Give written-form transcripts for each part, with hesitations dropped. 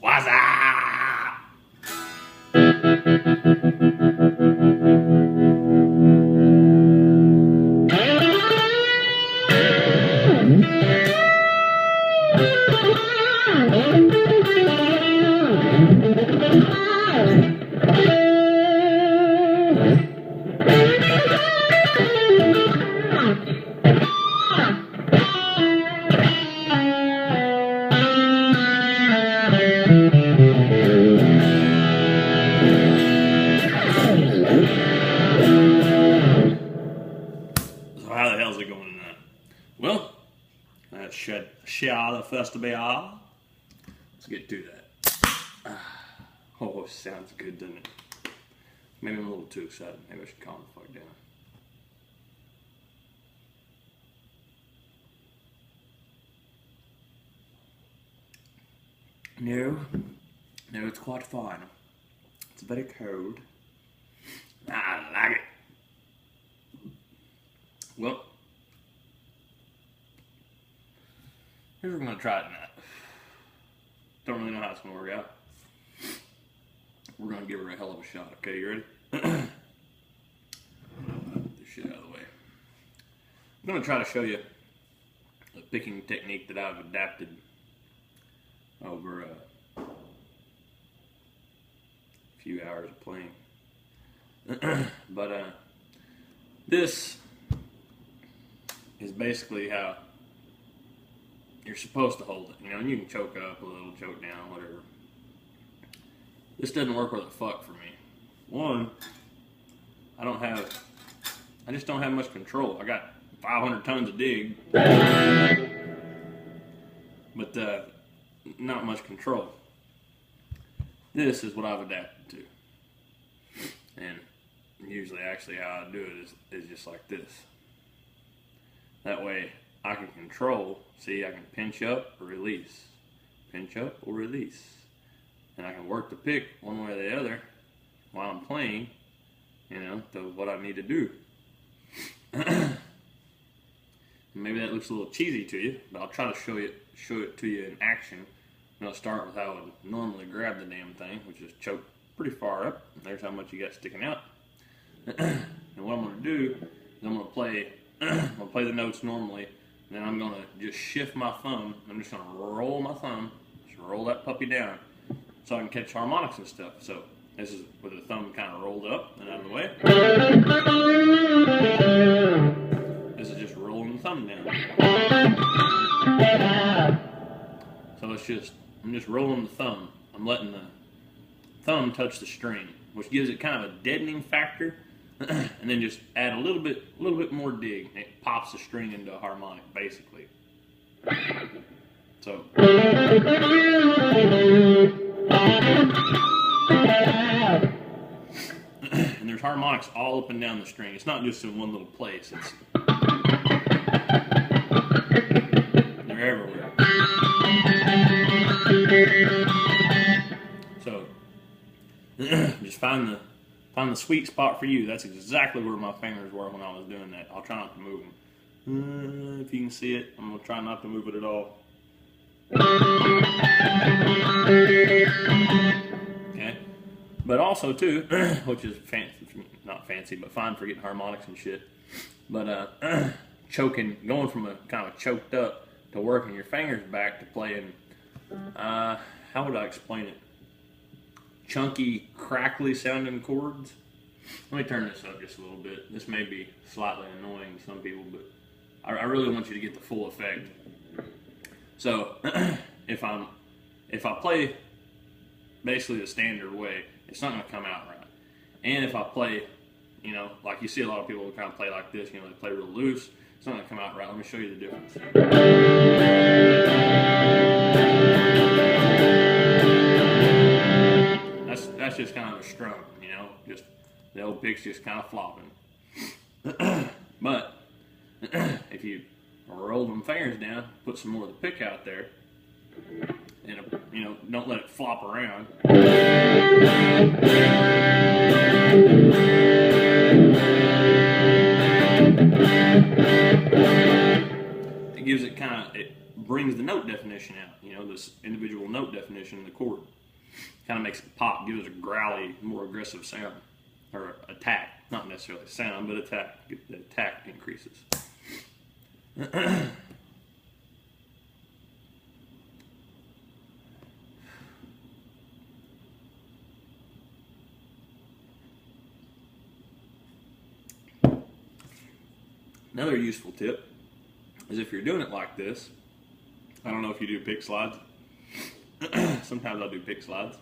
What's up? So how the hell's it going tonight? Well, that's Shia Festival. Let's get to that. Oh, it sounds good, doesn't it? Maybe I'm a little too excited. Maybe I should calm the fuck down. No, it's quite fine. It's very cold. I like it. Well, here's what we're going to try tonight. Don't really know how it's going to work out. We're going to give her a hell of a shot. Okay, you ready? Get this shit out of the way. I'm going to try to show you a picking technique that I've adapted over a few hours of playing. But this is basically how you're supposed to hold it. You know, and you can choke up a little, choke down, whatever. This doesn't work worth a fuck for me. One, I just don't have much control. I got 500 tons of dig, but not much control. This is what I've adapted to. And usually actually how I do it is just like this. That way I can control, see, I can pinch up or release. Pinch up or release. And I can work the pick one way or the other while I'm playing, you know, to what I need to do. Maybe that looks a little cheesy to you, but I'll try to show it to you in action. And I'll start with how I would normally grab the damn thing, which is choke pretty far up. There's how much you got sticking out. And what I'm going to do is I'm going to play the notes normally, and then I'm going to just shift my thumb. I'm just going to roll my thumb, just roll that puppy down, so I can catch harmonics and stuff. So this is with the thumb kind of rolled up and out of the way. This is just rolling the thumb down. So I'm just rolling the thumb. I'm letting the thumb touch the string, which gives it kind of a deadening factor, and then just add a little bit more dig. It pops the string into a harmonic, basically. So. And there's harmonics all up and down the string. It's not just in one little place. They're everywhere. So just find the sweet spot for you. That's exactly where my fingers were when I was doing that. I'll try not to move them. If you can see it, I'm going to try not to move it at all. Okay, but also too, which is not fancy, but fine for getting harmonics and shit. But going from a kind of choked up to working your fingers back to playing. How would I explain it? Chunky, crackly sounding chords. Let me turn this up just a little bit. This may be slightly annoying to some people, but I really want you to get the full effect. So, if I play basically the standard way, it's not going to come out right. And if I play, you know, like you see a lot of people who kind of play like this, you know, they play real loose, it's not going to come out right. Let me show you the difference. That's just kind of a strum, you know, just the old pick's just kind of flopping. But if you roll them fingers down, put some more of the pick out there, and you know, don't let it flop around. It gives it kind of, it brings the note definition out. You know, this individual note definition in the chord. Kind of makes it pop, gives it a growly, more aggressive sound. Or attack. Not necessarily sound, but attack. The attack increases. Another useful tip is if you're doing it like this. I don't know if you do pick slides. Sometimes I'll do pick slides.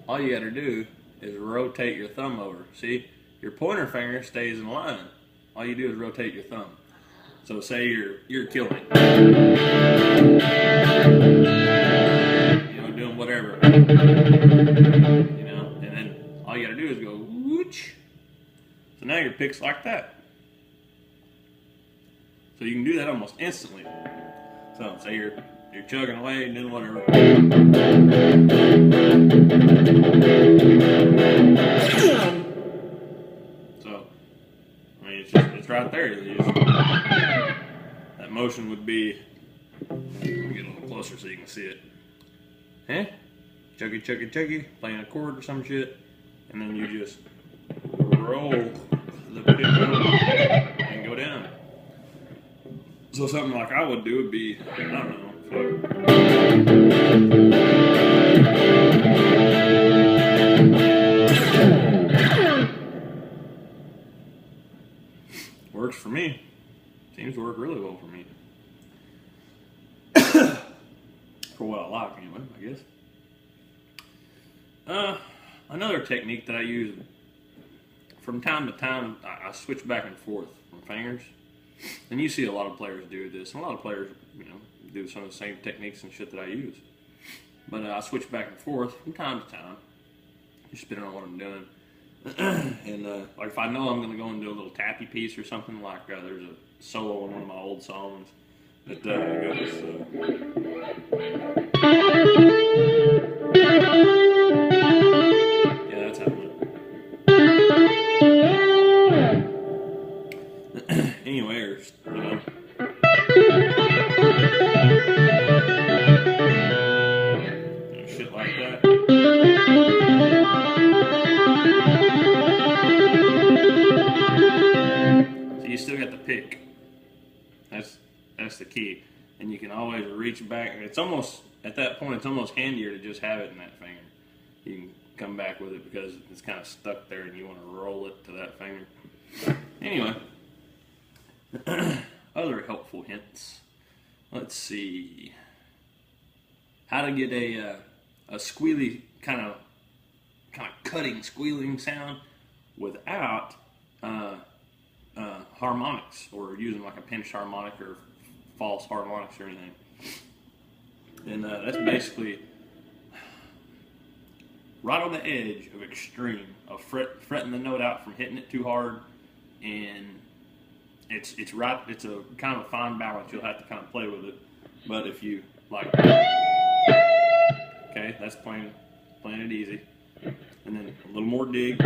All you got to do is rotate your thumb over. See, your pointer finger stays in line. All you do is rotate your thumb. So say you're killing it. You know, doing whatever. You know, and then all you got to do is go whoosh. So now your pick's like that. So you can do that almost instantly. So say you're chugging away and doing whatever. So I mean it's right there. That motion would be, let me get a little closer so you can see it. Huh? Chuggy chuggy chuggy, playing a chord or some shit, and then you just roll the pick and go down. So something like I would do would be, I don't know, works for me. Seems to work really well for me. For what I like, anyway, I guess. Another technique that I use from time to time, I switch back and forth from fingers. And you see a lot of players do this, and a lot of players, you know, do some of the same techniques and shit that I use. But I switch back and forth from time to time, just depending on what I'm doing. And like if I know I'm going to go and do a little tappy piece or something, like there's a solo on one of my old songs that goes. Yeah, that's how it went. Anyway, or, you know. Shit like that. So you still got the pick. That's the key. And you can always reach back. It's almost, at that point, it's almost handier to just have it in that finger. You can come back with it because it's kind of stuck there and you want to roll it to that finger. Anyway. Other helpful hints. Let's see. How to get a squealy kind of cutting, squealing sound without harmonics, or using like a pinched harmonic or false harmonics or anything. And that's basically right on the edge of extreme of fretting the note out from hitting it too hard, and it's right. It's a kind of a fine balance. You'll have to kind of play with it. But if you like, okay, that's playing it easy, and then a little more dig.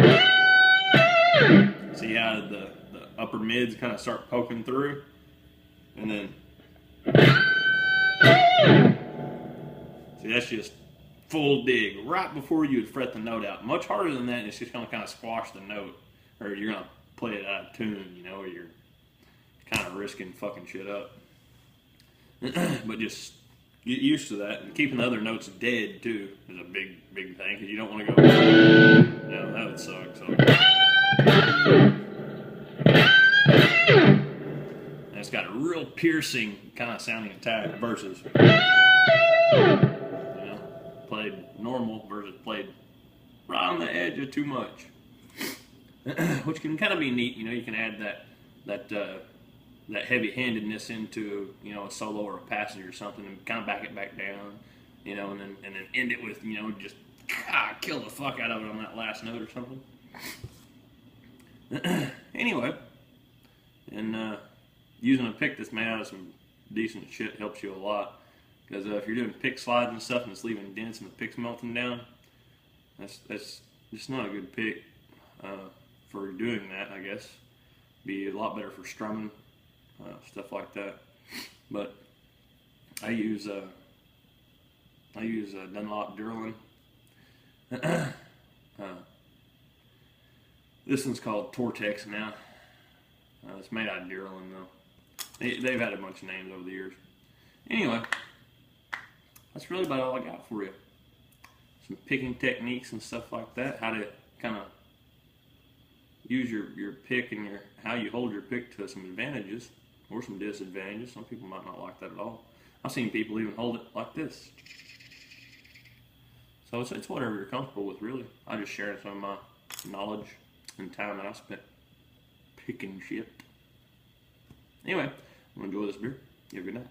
See how the upper mids kind of start poking through, and then see that's just full dig right before you would fret the note out. Much harder than that. It's just going to kind of squash the note, or you're going to play it out of tune. You know, or you're kind of risking fucking shit up. But just get used to that, and keeping the other notes dead too is a big thing, because you don't want to go, no, that would suck. So and it's got a real piercing kind of sounding attack versus, you know, played normal versus played right on the edge of too much, which can kind of be neat. You know, you can add that heavy-handedness into, you know, a solo or a passage or something, and kind of back it back down, you know, and then end it with, you know, just kill the fuck out of it on that last note or something. Anyway, and using a pick that's made out of some decent shit helps you a lot, because if you're doing pick slides and stuff and it's leaving dents and the pick's melting down, that's just not a good pick for doing that. I guess be a lot better for strumming. Stuff like that. But I use Dunlop Durlin. This one's called Tortex now. It's made out of Durlin though. They've had a bunch of names over the years. Anyway, that's really about all I got for you. Some picking techniques and stuff like that. How to kind of use your pick and how you hold your pick to some advantages or some disadvantages. Some people might not like that at all. I've seen people even hold it like this. So it's whatever you're comfortable with, really. I just sharing some of my knowledge and time that I spent picking shit. Anyway, I'm gonna enjoy this beer. You have a good night.